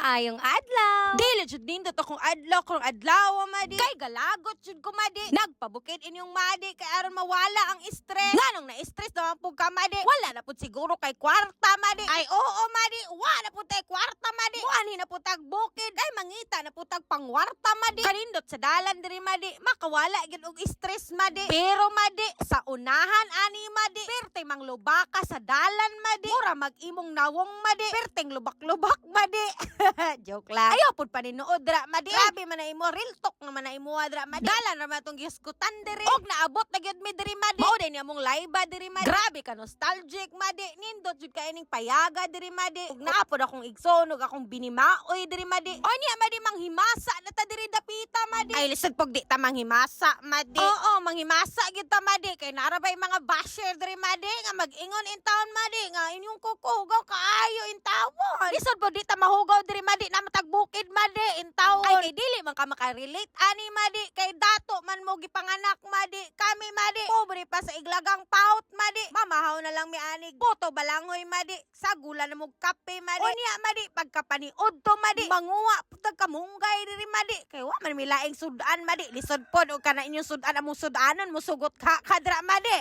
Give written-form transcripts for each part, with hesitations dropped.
Maayong adlaw. Dili jud nindot akong adlaw kung adlaw madi. Kay galagot jud ko madi. Nagpabukid inyong madi kay aron mawala ang stress. Nganong na-stress naman pug ka madi. Wala na pud siguro kay kwarta madi. Ay oo madi, wala pud tay kwarta madi. Muanhi na pud tag bukid ay mangita na pud tag pangwarta madi. Kanindot sa dalan diri madi, makawala gid og stress madi. Pero madi sa unahan ani madi, perti manglubaka sa dalan madi. Mura mag-imong nawong madi, perting lubak-lubak madi. Joke lang. Ayaw pud paninood dra madi. Grabe man na imo, real talk naman na imo dra madi. Dalan ra man tong giskutan diri. Og naabot na gyud mi diri madi. Mao din among live diri madi. Grabe ka nostalgic madi. Nindot jud ka ining payaga diri madi. Og naapod akong igsonog akong binimaoy diri madi. O niya madi manghimasa na ta diri dapita madi. Ay lisod pog di ta manghimasa madi. Oo, manghimasa gyud ta madi kay narabay mga basher diri madi nga mag-ingon in town madi nga inyong kukuhugaw kaayo in tawon. Lisod pog di ta mahugaw diri madi na matagbukid madi in tawon. Ay kay dili man ka makarelate ani madi kay dato man mo gipanganak madi. Kami madi pobre pa sa iglagang paut madi. Mamahaw na lang mi anig. Boto balangoy madi. Sagula na mo kape madi. Unya madi pagkapaniod to madi. Manguwa putag kamunggay diri madi. Kay wa man mi laing sudan madi. Lisod pod og kana inyong sudan among sudanon musugot ka kadra madi.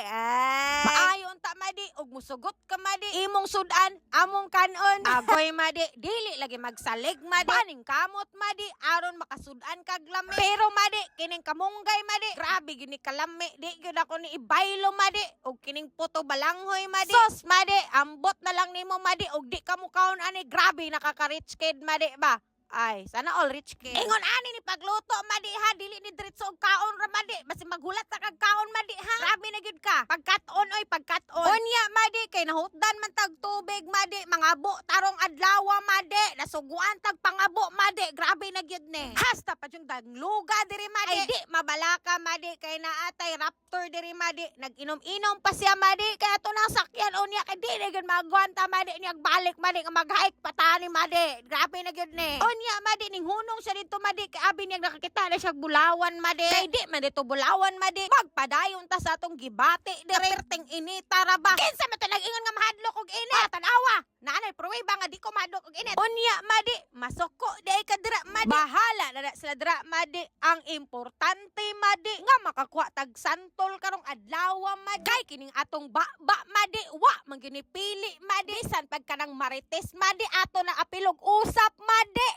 Maayo unta madi og musugot ka madi. Imong sudan among kanon. Agoy madi dili lagi magsalig madi. Baning kamot madi aron makasudan kag lami. Pero madi kining kamunggay madi. Grabe gini kalami. Di gyud ako ni ibaylo madi og kining puto balanghoy madi. Sos madi ambot na lang nimo madi og di ka mukaon ani. Grabe nakaka-rich kid madi ba. Ay, sana all rich kid. Ingon ani ni pagluto madi ha, dili ni diretso og kaon ra madi. Basi maghulat sa kag kaon madi ha. Grabe na gyud ka. Pagkat-on oy, pagkat-on. Unya madi kay nahutdan man tag tubig madi, mangabo tarong adlaw madi. Nasuguan tag pangabo madi. Grabe na gyud ni. Hasta pa yung dagluga diri madi. Ay di mabalaka madi kay naatay raptor diri madi. Nag-inom-inom pa siya madi kay ato nang sakyan unya kay di gyud magwanta madi niya balik madi nga mag-hike patani madi. Grabe na gyud ni. Unya madi ning hunong siya dito madi kay abi niya nakakita na siya bulawan madi. Kay di man dito bulawan madi. Magpadayon ta sa atong gibati diri perting inita ra ba. Kinsa man to nag-ingon nga mahadlok og init. Tan-awa. Naanay pruweba nga di ko mahadlok og init. Unya madi masoko di ka dira madi. Bahala na sila dira madi. Ang importante madi nga makakuha tag santol karong adlaw madi. Kay kining atong ba madi wa man ginipili madi. Bisan pagkanang marites madi ato na apilog usap madi.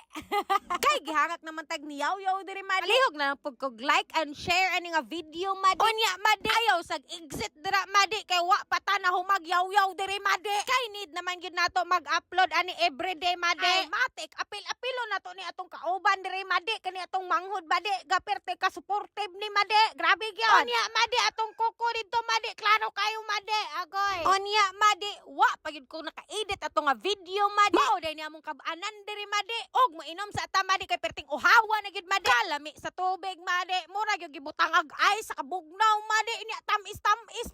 Kay gihangak naman tag niyaw-yaw diri madi. Palihog na pug kog like and share ani nga video madi. Unya madi ayaw sag exit dira madi kay wa pata na humagyaw-yaw diri madi. Kay need naman gyud nato mag-upload ani everyday madi. Ay matik apil-apilo nato ni atong kauban diri madi kani atong manghud madi gaperte ka supportive ni madi. Grabe gyud. Unya madi atong kuko dito madi klaro kayo madi. Agoy. Unya madi wa pagid ko naka-edit atong nga video madi. Mao day ni among kab-anan diri madi. Og mainom sa ata madi kay perting uhawa na gid madi. Kalami sa tubig madi. Mura gyud gibutang ag ice sa kabugnaw madi. Inya tamis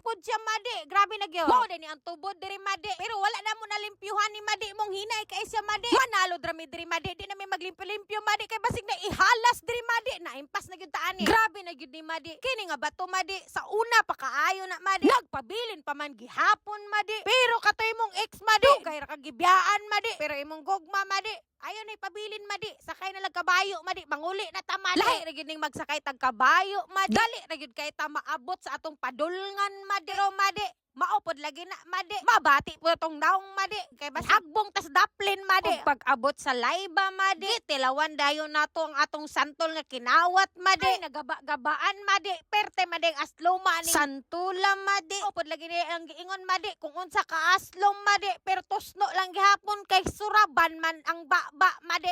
pud siya madi. Grabe na gyud. Mao day ni ang tubod diri madi. Pero wala na mo nalimpyuhan ni madi mong hinay kay siya madi. Manalo dra mi diri madi. Di na mi maglimpyo-limpyo madi kay basig na ihalas diri madi. Naimpas na gyud ta ani. Grabe na gyud ni madi. Kini nga bato madi sa una pa kaayo na madi. Nagpabilin pa man gihapon madi. Pero katoy mong ex madi. Dugay ra kag gibiyaan madi. Pero imong gugma madi. Ayaw na ipabilin madi. Sakay na lang kabayo madi. Manguli na ta madi. Lahi ra gyud ning magsakay tag kabayo madi. Dali ra gyud kay ta maabot sa atong padulngan madi. Pero madi maupod lagi na madi. Mabati po itong naong madi. Kay bas agbong tas daplin madi. Ug pag-abot sa layba madi. Tilawan dayon nato ang atong santol nga kinawat madi. Ay nagaba-gabaan madi. Perte madi ang asloma ni santula madi. Upod lagi ni ang giingon madi. Kung unsa ka aslom madi. Pero tusno lang gihapon kay suraban man ang ba madi.